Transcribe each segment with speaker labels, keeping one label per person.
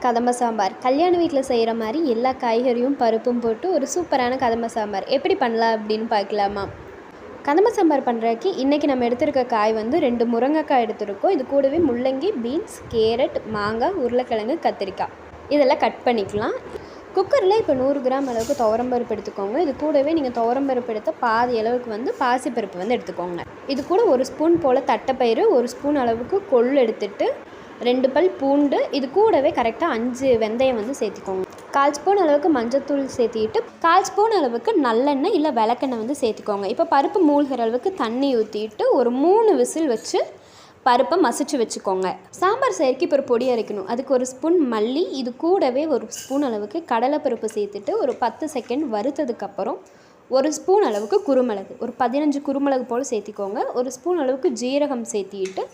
Speaker 1: கதம்ப சாம்பார் கல்யாண வீட்டில் செய்கிற மாதிரி எல்லா காய்கறியும் பருப்பும் போட்டு ஒரு சூப்பரான கதம்ப சாம்பார் எப்படி பண்ணலாம் அப்படின்னு பார்க்கலாமா. கதம்ப சாம்பார் பண்ணுறதுக்கு இன்றைக்கி நம்ம எடுத்துருக்க காய் வந்து 2 முருங்கைக்காய் எடுத்துருக்கோம். இது கூடவே முள்ளங்கி, பீன்ஸ், கேரட், மாங்காய், உருளைக்கிழங்கு, கத்திரிக்காய் இதெல்லாம் கட் பண்ணிக்கலாம். குக்கரில் இப்போ 100 கிராம் அளவுக்கு துவரம்பருப்பு எடுத்துக்கோங்க. இது கூடவே நீங்கள் துவரம்பருப்பு எடுத்த பாதி அளவுக்கு வந்து பாசிப்பருப்பு வந்து எடுத்துக்கோங்க. இது கூட 1 ஸ்பூன் போல் தட்டைப்பயிறு, 1 ஸ்பூன் அளவுக்கு கொள்ளு எடுத்துட்டு 2 பல் பூண்டு, இது கூடவே கரெக்டாக 5 வெந்தயம் வந்து சேர்த்துக்கோங்க. 1/4 ஸ்பூன் அளவுக்கு மஞ்சத்தூள் சேர்த்திட்டு 1/4 ஸ்பூன் அளவுக்கு நல்லெண்ணெய் இல்லை விளக்கெண்ணெய் வந்து சேர்த்துக்கோங்க. இப்போ பருப்பு மூழ்கிற அளவுக்கு தண்ணி ஊற்றிட்டு ஒரு 3 விசில் வச்சு பருப்பை மசிச்சு வச்சுக்கோங்க. சாம்பார் செய்யறதுக்கு இப்போ ஒரு பொடி அரைக்கணும். அதுக்கு 1 ஸ்பூன் மல்லி, இது கூடவே 1 ஸ்பூன் அளவுக்கு கடலைப்பருப்பு சேர்த்துட்டு ஒரு 10 செகண்ட் வறுத்ததுக்கப்புறம் 1 ஸ்பூன் அளவுக்கு குருமிளகு, ஒரு 15 குருமிளகு போல் சேர்த்திக்கோங்க. 1 ஸ்பூன் அளவுக்கு ஜீரகம் சேர்த்திட்டு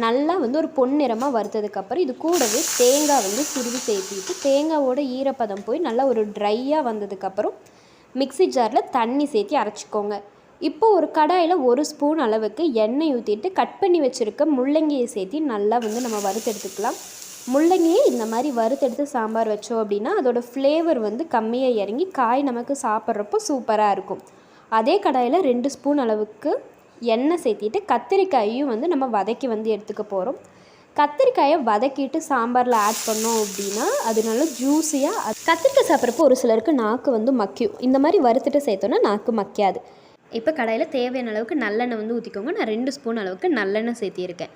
Speaker 1: நல்லா வந்து ஒரு பொன்னிறமாக வறுத்ததுக்கப்புறம் இது கூடவே தேங்காய் வந்து துருவி சேர்த்திட்டு தேங்காவோட ஈரப்பதம் போய் நல்லா ஒரு ட்ரையாக வந்ததுக்கப்புறம் மிக்ஸி ஜாரில் தண்ணி சேர்த்தி அரைச்சிக்கோங்க. இப்போ ஒரு கடாயில் 1 ஸ்பூன் அளவுக்கு எண்ணெய் ஊற்றிட்டு கட் பண்ணி வச்சுருக்க முள்ளங்கியை சேர்த்தி நல்லா வந்து நம்ம வறுத்தெடுத்துக்கலாம். முள்ளங்கியை இந்த மாதிரி வறுத்தெடுத்து சாம்பார் வச்சோம் அப்படின்னா அதோடய ஃப்ளேவர் வந்து கம்மியாக இறங்கி காய் நமக்கு சாப்பிட்றப்போ சூப்பராக இருக்கும். அதே கடாயில் 2 ஸ்பூன் அளவுக்கு எண்ணெய் சேர்த்திட்டு கத்திரிக்காயையும் வந்து நம்ம வதக்கி வந்து எடுத்துக்க போகிறோம். கத்திரிக்காயை வதக்கிட்டு சாம்பாரில் ஆட் பண்ணோம் அப்படின்னா அது நல்லா ஜூஸியாக. கத்திரிக்காய் சாப்பிட்றப்போ ஒரு சிலருக்கு நாக்கு வந்து மக்கியும். இந்த மாதிரி வறுத்துட்டு சேர்த்தோன்னா நாக்கு மக்காது. இப்போ கடாயில் தேவையான அளவுக்கு நல்லெண்ணெய் வந்து ஊற்றிக்கோங்க. நான் 2 ஸ்பூன் அளவுக்கு நல்லெண்ணெய் சேர்த்திருக்கேன்.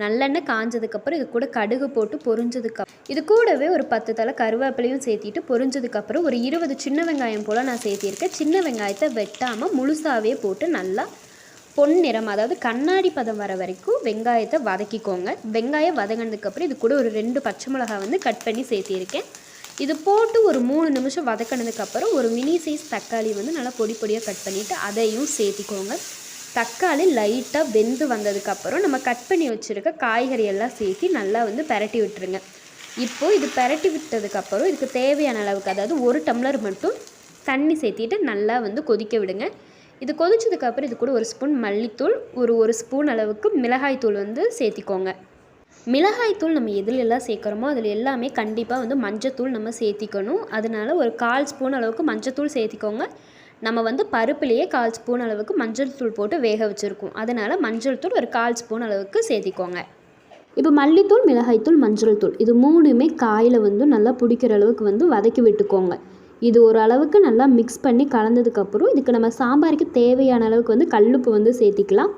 Speaker 1: நல்லெண்ணெய் காஞ்சதுக்கப்புறம் இது கூட கடுகு போட்டு பொரிஞ்சதுக்கப்புறம் இது கூடவே ஒரு 10 தலை கருவேப்பிலையும் சேர்த்திட்டு பொரிஞ்சதுக்கப்புறம் ஒரு 20 சின்ன வெங்காயம் போல் நான் சேர்த்திருக்கேன். சின்ன வெங்காயத்தை வெட்டாமல் முழுசாகவே போட்டு நல்லா பொன்னிறம், அதாவது கண்ணாடி பதம் வர வரைக்கும் வெங்காயத்தை வதக்கிக்கோங்க. வெங்காயம் வதங்கினதுக்கப்புறம் இது கூட ஒரு 2 பச்சை மிளகாய் வந்து கட் பண்ணி சேர்த்திருக்கேன். இது போட்டு ஒரு 3 நிமிஷம் வதக்கினதுக்கப்புறம் ஒரு மினி சைஸ் தக்காளி வந்து நல்லா பொடி பொடியாக கட் பண்ணிவிட்டு அதையும் சேர்த்திக்கோங்க. தக்காளி லைட்டாக வெந்து வந்ததுக்கப்புறம் நம்ம கட் பண்ணி வச்சுருக்க காய்கறி எல்லாம் சேர்த்தி நல்லா வந்து பெரட்டி விட்டுருங்க. இப்போது இது பெரட்டி விட்டதுக்கப்புறம் இதுக்கு தேவையான அளவுக்கு, அதாவது 1 டம்ளர் மட்டும் தண்ணி சேர்த்திட்டு நல்லா வந்து கொதிக்க விடுங்க. இது கொதிச்சதுக்கப்புறம் இது கூட 1 ஸ்பூன் மல்லித்தூள், ஒரு ஸ்பூன் அளவுக்கு மிளகாய்த்தூள் வந்து சேர்த்திக்கோங்க. மிளகாய்த்தூள் நம்ம எதுலெல்லாம் சேர்க்குறோமோ அதில் எல்லாமே கண்டிப்பாக வந்து மஞ்சத்தூள் நம்ம சேர்த்திக்கணும். அதனால் ஒரு 1/4 ஸ்பூன் அளவுக்கு மஞ்சத்தூள் சேர்த்திக்கோங்க. நம்ம வந்து பருப்புலேயே 1/4 ஸ்பூன் அளவுக்கு மஞ்சள் தூள் போட்டு வேக வச்சுருக்கோம். அதனால் மஞ்சள் தூள் ஒரு 1/4 ஸ்பூன் அளவுக்கு சேர்த்திக்கோங்க. இப்போ மல்லித்தூள், மிளகாய்த்தூள், மஞ்சள் தூள் இது 3மே காயில் வந்து நல்லா பிடிக்கிற அளவுக்கு வந்து வதக்கி விட்டுக்கோங்க. இது ஒரு அளவுக்கு நல்லா மிக்ஸ் பண்ணி கலந்ததுக்கப்புறம் இதுக்கு நம்ம சாம்பாருக்கு தேவையான அளவுக்கு வந்து கல்லுப்பு வந்து சேர்த்திக்கலாம்.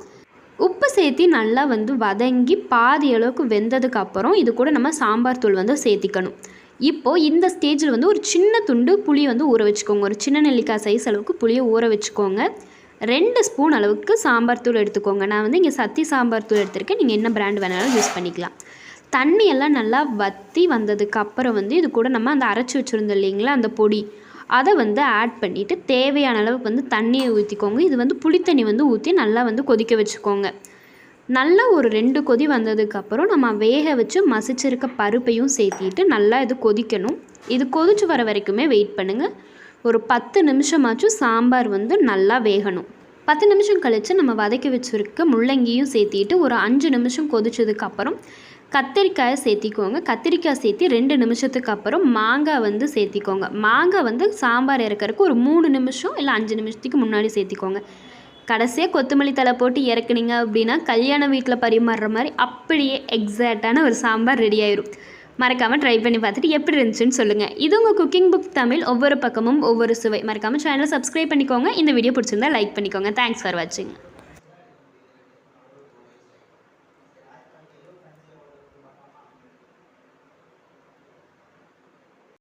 Speaker 1: உப்பு சேர்த்தி நல்லா வந்து வதங்கி பாதி அளவுக்கு வெந்ததுக்கப்புறம் இது கூட நம்ம சாம்பார் தூள் வந்து சேர்த்திக்கணும். இப்போது இந்த ஸ்டேஜில் வந்து ஒரு சின்ன துண்டு புளி வந்து ஊற வச்சுக்கோங்க. ஒரு சின்ன நெல்லிக்காய் சைஸ் அளவுக்கு புளியை ஊற வச்சுக்கோங்க. 2 ஸ்பூன் அளவுக்கு சாம்பார் தூள் எடுத்துக்கோங்க. நான் வந்து இங்கே சத்தி சாம்பார் தூள் எடுத்திருக்கேன். நீங்கள் என்ன பிராண்ட் வேணாலும் யூஸ் பண்ணிக்கலாம். தண்ணியெல்லாம் நல்லா வற்றி வந்ததுக்கப்புறம் வந்து இது கூட நம்ம அந்த அரைச்சி வச்சுருந்தோம் இல்லைங்களா அந்த பொடி, அதை வந்து ஆட் பண்ணிவிட்டு தேவையான அளவுக்கு வந்து தண்ணியை ஊற்றிக்கோங்க. இது வந்து புளித்தண்ணி வந்து ஊற்றி நல்லா வந்து கொதிக்க வச்சுக்கோங்க. நல்லா ஒரு 2 கொதி வந்ததுக்கப்புறம் நம்ம வேக வச்சு மசிச்சிருக்க பருப்பையும் சேர்த்திட்டு நல்லா இது கொதிக்கணும். இது கொதிச்சு வர வரைக்குமே வெயிட் பண்ணுங்கள். ஒரு 10 நிமிஷமாச்சும் சாம்பார் வந்து நல்லா வேகணும். 10 நிமிஷம் கழித்து நம்ம வதக்கி வச்சுருக்க முள்ளங்கியும் சேர்த்திட்டு ஒரு 5 நிமிஷம் கொதிச்சதுக்கப்புறம் கத்திரிக்காயை சேர்த்திக்கோங்க. கத்திரிக்காய் சேர்த்தி 2 நிமிஷத்துக்கு அப்புறம் மாங்காய் வந்து சேர்த்திக்கோங்க. மாங்காய் வந்து சாம்பார் இறக்கறதுக்கு ஒரு 3 நிமிஷம் இல்லை 5 நிமிஷத்துக்கு முன்னாடி சேர்த்திக்கோங்க. கடைசியாக கொத்தமல்லி தழை போட்டு இறக்குனீங்க அப்படின்னா கல்யாண வீட்டில் பரிமாறுற மாதிரி அப்படியே எக்ஸாக்டான ஒரு சாம்பார் ரெடி ஆயிரும். மறக்காமல் ட்ரை பண்ணி பார்த்துட்டு எப்படி இருந்துச்சுன்னு சொல்லுங்கள். இது உங்கள் குக்கிங் புக் தமிழ். ஒவ்வொரு பக்கமும் ஒவ்வொரு சுவை. மறக்காமல் சேனலை சப்ஸ்கிரைப் பண்ணிக்கோங்க. இந்த வீடியோ பிடிச்சிருந்தா லைக் பண்ணிக்கோங்க. தேங்க்ஸ் ஃபார் வாட்சிங்.